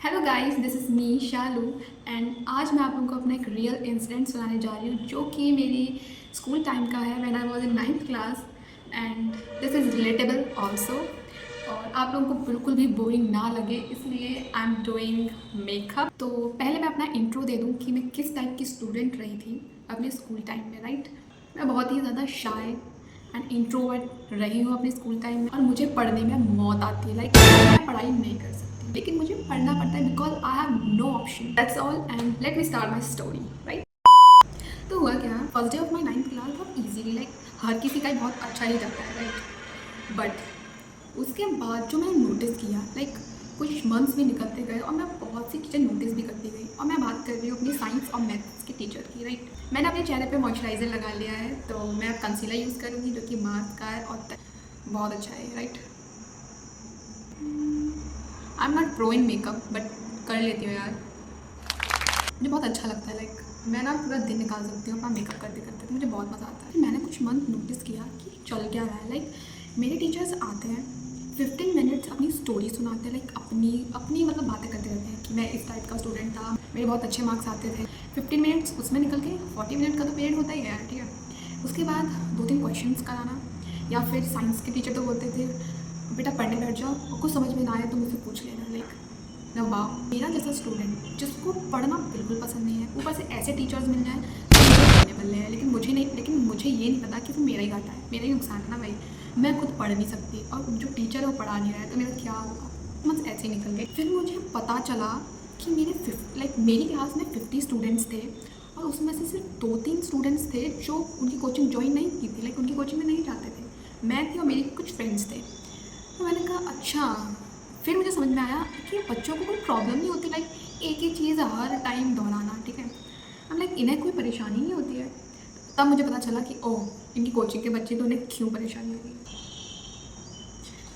Hello guys, this is me Shalu and आज मैं आप लोगों को अपना एक रियल इंसिडेंट सुनाने जा रही हूँ जो कि मेरी स्कूल टाइम का है when I was in 9th class and this is relatable also. और आप लोगों को बिल्कुल भी बोरिंग ना लगे इसलिए आई एम डूइंग मेकअप। तो पहले मैं अपना इंट्रो दे दूँ कि मैं किस टाइप की स्टूडेंट रही थी अपने स्कूल टाइम में। राइट, मैं बहुत ही ज़्यादा शाय एंड इंट्रोवर्ट रही हूँ अपने स्कूल टाइम में और मुझे पढ़ने में मौत आती है। लाइक मैं पढ़ाई नहीं कर सकती लेकिन मुझे पढ़ना पड़ता है because I have no option. That's all and let me start my story. Right, तो हुआ क्या, first day of my 9th class बहुत ईजीली, लाइक हर किसी का ही बहुत अच्छा ही जाता है। राइट, बट उसके बाद जो मैंने नोटिस किया, लाइक कुछ मंथ्स भी निकलते गए और मैं बहुत सी चीज़ें नोटिस भी करती गई। और मैं बात कर रही हूँ अपनी साइंस और मैथ्स के टीचर की। राइट, मैंने अपने चेहरे पे मॉइस्चराइज़र लगा लिया है तो मैं अब कंसीलर यूज़ करूँगी जो कि मार्स का है और बहुत अच्छा है। Right, I am not pro in makeup but कर लेती हूँ यार, मुझे बहुत अच्छा लगता है। लाइक मैं ना पूरा दिन निकाल सकती हूँ अपना मेकअप करते करते, तो मुझे बहुत मज़ा आता है। मैंने कुछ मंथ नोटिस किया कि चल क्या रहा है। लाइक मेरे टीचर्स आते हैं 15 मिनट्स अपनी स्टोरी सुनाते हैं, लाइक अपनी अपनी मतलब बातें करते रहते हैं कि मैं इस टाइप का स्टूडेंट था, मेरे बहुत अच्छे मार्क्स आते थे। 15 मिनट्स उसमें निकल के 40 मिनट का तो पीरियड होता ही है यार। ठीक है, उसके बाद 2-3 क्वेश्चंस कराना या फिर साइंस के टीचर तो बोलते थे बेटा पढ़ने बैठ जाओ और कुछ समझ में ना आए तो मुझसे पूछ लेना। लाइक ना वाह, मेरा जैसा स्टूडेंट जिसको पढ़ना बिल्कुल पसंद नहीं है, ऊपर से ऐसे टीचर्स मिल जाएं तो मुझे पढ़ने वाले हैं, लेकिन मुझे ये नहीं पता कि वो मेरा ही घाटा है, मेरा ही नुकसान है ना भाई। मैं खुद पढ़ नहीं सकती और जो टीचर है वो पढ़ा नहीं रहा है तो मेरा क्या होगा। बस ऐसे ही निकल गए। फिर मुझे पता चला कि मेरी क्लास में 50 स्टूडेंट्स थे और उसमें से सिर्फ 2-3 स्टूडेंट्स थे जो उनकी कोचिंग ज्वाइन नहीं की थी, लाइक उनकी कोचिंग में नहीं जाते थे। मैं थी और मेरी कुछ फ्रेंड्स थे। तो मैंने कहा अच्छा, फिर मुझे समझ में आया कि बच्चों को कोई प्रॉब्लम नहीं होती, लाइक एक ही चीज़ हर टाइम दोहराना। ठीक है, हम लाइक इन्हें कोई परेशानी नहीं होती है। तब मुझे पता चला कि ओह, इनकी कोचिंग के बच्चे तो उन्हें क्यों परेशानी होगी।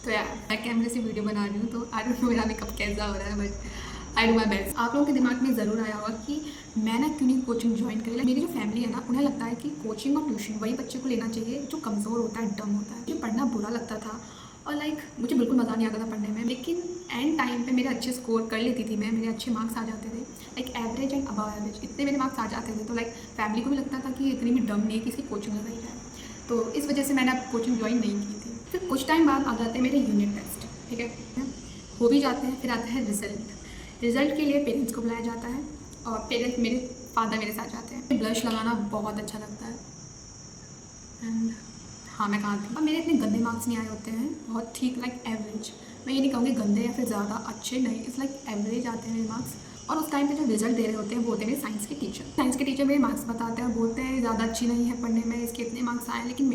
तो यार मैं कैमरे से वीडियो बना रही हूँ तो आई डोंट नो मेरा मेकअप कैसा हो रहा है but I do my best. आप लोगों के दिमाग में ज़रूर आया होगा कि मैं ना क्यों नहीं कोचिंग ज्वाइन करी। मेरी जो फैमिली है ना उन्हें लगता है कि कोचिंग और ट्यूशन वही बच्चे को लेना चाहिए जो कमज़ोर होता है, डम होता है। मुझे पढ़ना बुरा लगता था और लाइक मुझे बिल्कुल मज़ा नहीं आता था पढ़ने में, लेकिन एंड टाइम पे मेरे अच्छे स्कोर कर लेती थी मैं, मेरे अच्छे मार्क्स आ जाते थे, like average and above average इतने मेरे मार्क्स आ जाते थे। तो लाइक फैमिली को भी लगता था कि इतनी भी डम नहीं है कि इसकी कोचिंग लगाई जाए, तो इस वजह से मैंने अब कोचिंग ज्वाइन नहीं की थी। फिर कुछ टाइम बाद आ जाते हैं मेरे यूनिट टेस्ट। ठीक है, हो भी जाते हैं। फिर आता है रिजल्ट। रिजल्ट के लिए पेरेंट्स को बुलाया जाता है और पेरेंट्स मेरे फादर मेरे साथ जाते हैं। ब्लश लगाना बहुत अच्छा लगता है एंड हाँ मैं कहा थी। और मेरे इतने गंदे मार्क्स नहीं आए होते हैं, बहुत ठीक, लाइक एवरेज। मैं ये नहीं कहूँगी गंदे या फिर ज़्यादा अच्छे, नहीं, इट्स लाइक एवरेज आते हैं मेरे मार्क्स। और उस टाइम पे जो रिजल्ट दे रहे होते हैं वो होते हैं मेरे साइंस के टीचर। साइंस के टीचर मेरे मार्क्स बताते हैं और बोलते हैं ज़्यादा अच्छी नहीं है पढ़ने में, इसके इतने मार्क्स आए। लेकिन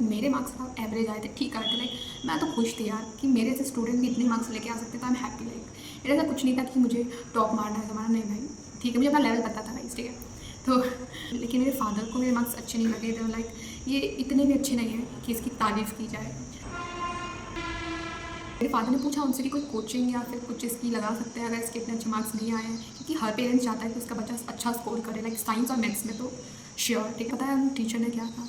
मेरे मार्क्स बहुत एवरेज आए थे, ठीक आए थे। लाइक मैं तो खुश थी यार कि मेरे से स्टूडेंट भी इतने मार्क्स लेके आ सकते थे। I am happy. लाइक मेरा ऐसा कुछ नहीं था कि मुझे टॉप मारना है हमारा, नहीं भाई, ठीक है, मुझे अपना लेवल पता था भाई। ठीक है, तो लेकिन मेरे फादर को मेरे मार्क्स अच्छे नहीं लगे थे। लाइक ये इतने भी अच्छे नहीं हैं कि इसकी तारीफ़ की जाए। मेरे फादर ने पूछा उनसे कि कोई कोचिंग या फिर कुछ इसकी लगा सकते हैं अगर इसके इतने अच्छे मार्क्स नहीं आए हैं, क्योंकि हर पेरेंट्स चाहता है कि उसका बच्चा अच्छा स्कोर करे, लाइक साइंस और मैथ्स में तो श्योर। ठीक है, पता है टीचर ने क्या कहा,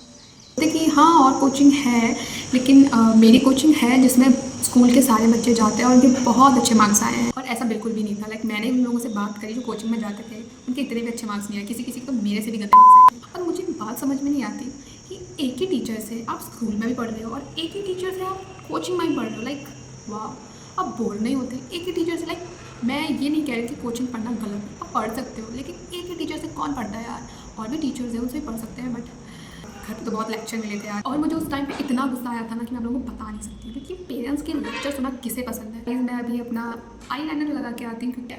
देखिए हाँ और कोचिंग है, लेकिन मेरी कोचिंग है जिसमें स्कूल के सारे बच्चे जाते हैं और उनके बहुत अच्छे मार्क्स आए हैं। और ऐसा बिल्कुल भी नहीं था। लाइक मैंने उन लोगों से बात करी जो कोचिंग में जाते थे, उनके इतने भी अच्छे मार्क्स नहीं आए, किसी किसी को तो मेरे से भी गंदे मार्क्स आए थे। और मुझे बात समझ में नहीं आती कि एक ही टीचर से आप स्कूल में भी पढ़ रहे हो और एक ही टीचर से आप कोचिंग में भी पढ़ रहे हो। लाइक वाह, अब बोल नहीं होते एक ही टीचर से। लाइक मैं ये नहीं कह रही कि कोचिंग पढ़ना गलत है, आप पढ़ सकते हो, लेकिन एक ही टीचर से कौन पढ़ता है यार। और भी टीचर्स हैं उनसे भी पढ़ सकते हैं, बट घर पे तो बहुत लेक्चर मिले थे यार। और मुझे उस टाइम पे इतना गुस्सा आया था ना कि मैं आप लोगों को बता नहीं सकती, क्योंकि पेरेंट्स के लेक्चर सुना किसे पसंद है। मैं अभी अपना आई लाइनर लगा के आती हूँ क्योंकि।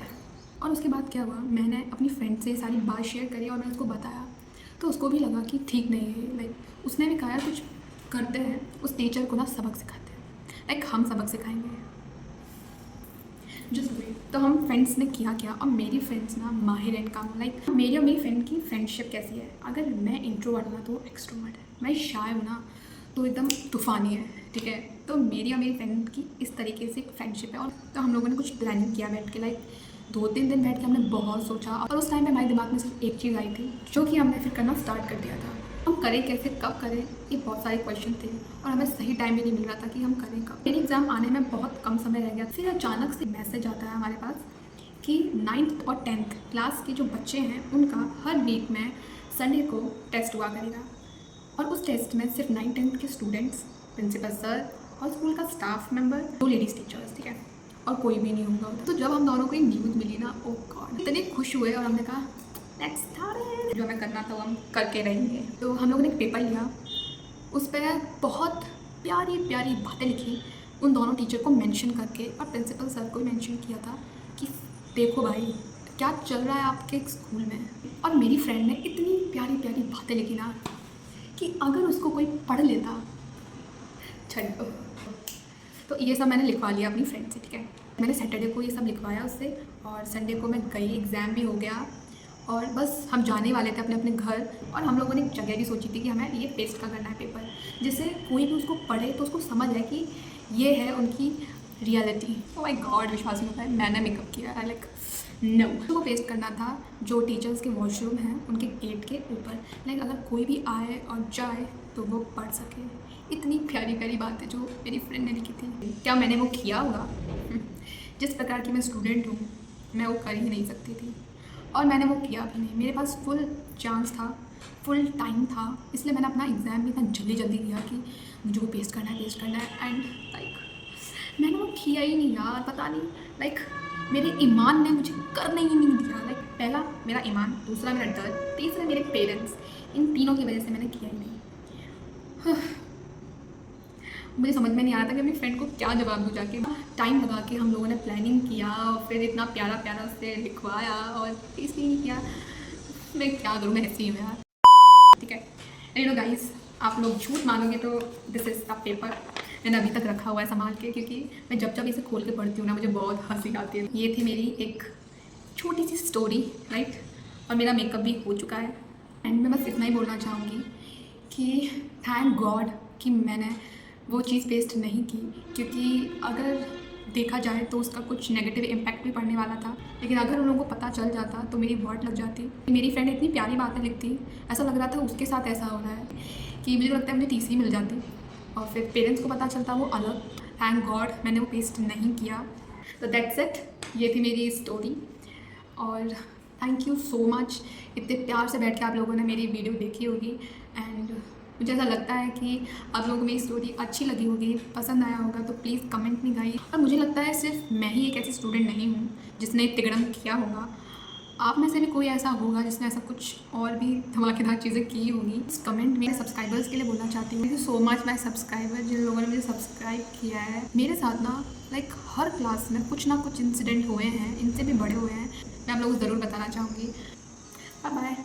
और उसके बाद क्या हुआ, मैंने अपनी फ्रेंड से सारी बात शेयर करी और मैंने उसको बताया, तो उसको भी लगा कि ठीक नहीं है। लाइक उसने भी कहा कुछ करते हैं, उस टीचर को ना सबक सिखाते हैं, लाइक हम सबक सिखाएंगे जस्ट वेट। तो हम फ्रेंड्स ने किया क्या, और मेरी फ्रेंड्स ना माहिर हैं काम। लाइक मेरी और मेरी फ्रेंड की फ्रेंडशिप कैसी है, अगर मैं इंट्रोवर्ट हूँ ना तो एक्सट्रोवर्ट है, मैं शाय हूँ ना तो एकदम तूफ़ानी है। ठीक है, तो मेरी और मेरी फ्रेंड की इस तरीके से फ्रेंडशिप है। और तो हम लोगों ने कुछ प्लानिंग किया बैठ के, लाइक 2-3 दिन बैठ के हमने बहुत सोचा। और उस टाइम पे हमारे दिमाग में सिर्फ एक चीज़ आई थी जो कि हमने फिर करना स्टार्ट कर दिया था। हम करें कैसे, कब करें, ये बहुत सारे क्वेश्चन थे और हमें सही टाइम भी नहीं मिल रहा था कि हम करें कब। मेरी एग्ज़ाम आने में बहुत कम समय रह गया। फिर अचानक से मैसेज आता है हमारे पास कि 9th और 10th क्लास के जो बच्चे हैं उनका हर वीक में संडे को टेस्ट हुआ करेगा, और उस टेस्ट में सिर्फ 9th-10th के स्टूडेंट्स, प्रिंसिपल सर और स्कूल का स्टाफ मेंबर, 2 लेडीज़ टीचर्स, ठीक है, और कोई भी नहीं होगा। तो जब हम दोनों को ये न्यूज़ मिली ना, ओ गॉड, इतने खुश हुए और हमने कहा लेट्स स्टार्ट, जो हमें करना था वो हम करके रहेंगे। तो हम लोगों ने एक पेपर लिया, उस पर बहुत प्यारी प्यारी बातें लिखी उन दोनों टीचर को मेंशन करके, और प्रिंसिपल सर को मेंशन किया था कि देखो भाई क्या चल रहा है आपके स्कूल में। और मेरी फ्रेंड ने इतनी प्यारी प्यारी बातें लिखी ना कि अगर उसको कोई पढ़ लेता, छो। तो ये सब मैंने लिखवा लिया अपनी फ्रेंड से, ठीक है। मैंने सैटरडे को ये सब लिखवाया उससे, और संडे को मैं गई, एग्ज़ाम भी हो गया, और बस हम जाने वाले थे अपने अपने घर। और हम लोगों ने एक जगह भी सोची थी कि हमें ये पेस्ट का करना है पेपर, जिससे कोई भी उसको पढ़े तो उसको समझ आए कि ये है उनकी रियलिटी। ओ माय गॉड, विश्वास नहीं होता है मैंने मेकअप किया है, लाइक नो। वो पेस्ट करना था जो टीचर्स के वॉशरूम हैं उनके गेट के ऊपर, लाइक अगर कोई भी आए और जाए तो वो पढ़ सके। इतनी प्यारी प्यारी बातें जो मेरी फ्रेंड ने लिखी थी। क्या मैंने वो किया होगा? जिस प्रकार की मैं स्टूडेंट हूँ मैं वो कर ही नहीं सकती थी, और मैंने वो किया भी नहीं। मेरे पास फुल चांस था, फुल टाइम था, इसलिए मैंने अपना एग्ज़ाम भी इतना जल्दी जल्दी किया कि मुझे वो पेस्ट करना है, एंड लाइक मैंने वो किया ही नहीं यार, पता नहीं, लाइक मेरे ईमान ने मुझे करने ही नहीं दिया। लाइक पहला मेरा ईमान, दूसरा मेरा डर, तीसरा मेरे पेरेंट्स, इन तीनों की वजह से मैंने किया ही नहीं। मुझे समझ में नहीं आ रहा था कि अपनी फ्रेंड को क्या जवाब दूँ जाके। टाइम लगा के हम लोगों ने प्लानिंग किया, और फिर इतना प्यारा प्यारा उससे लिखवाया और टेस्ट ही नहीं किया। मैं क्या करूँ, मैं ऐसी हूँ यार, ठीक है। यू नो गाइस, आप लोग झूठ मानोगे तो दिस इज़ द पेपर। मैंने अभी तक रखा हुआ है संभाल के, क्योंकि मैं जब जब इसे खोल के पढ़ती हूँ ना मुझे बहुत हंसी आती है। ये थी मेरी एक छोटी सी स्टोरी, राइट। और मेरा मेकअप भी हो चुका है, एंड मैं बस इतना ही बोलना चाहूँगी कि थैंक गॉड कि मैंने वो चीज़ पेस्ट नहीं की, क्योंकि अगर देखा जाए तो उसका कुछ नेगेटिव इम्पैक्ट भी पड़ने वाला था। लेकिन अगर उन लोगों को पता चल जाता तो मेरी वॉट लग जाती। मेरी फ्रेंड इतनी प्यारी बातें लिखती, ऐसा लग रहा था उसके साथ ऐसा हो रहा है कि मुझे लगता है मुझे टीसी मिल जाती, और फिर पेरेंट्स को पता चलता वो अलग। थैंक गॉड मैंने वो पेस्ट नहीं किया। तो दैट्स इट, ये थी मेरी स्टोरी, और थैंक यू सो मच। इतने प्यार से बैठ के आप लोगों ने मेरी वीडियो देखी होगी, एंड मुझे ऐसा लगता है कि आप लोगों को मेरी स्टोरी अच्छी लगी होगी, पसंद आया होगा, तो प्लीज़ कमेंट में गाइए। और मुझे लगता है सिर्फ मैं ही एक ऐसी स्टूडेंट नहीं हूँ जिसने तिगड़म किया होगा, आप में से भी कोई ऐसा होगा जिसने ऐसा कुछ और भी धमाकेदार चीज़ें की होंगी। इस कमेंट में सब्सक्राइबर्स के लिए बोलना चाहती हूँ, thank you so much my subscriber, जिन लोगों ने मुझे सब्सक्राइब किया है। मेरे साथ ना लाइक हर क्लास में कुछ ना कुछ इंसिडेंट हुए हैं, इनसे भी बड़े हुए हैं, मैं आप लोगों को ज़रूर बताना चाहूँगी। Bye bye.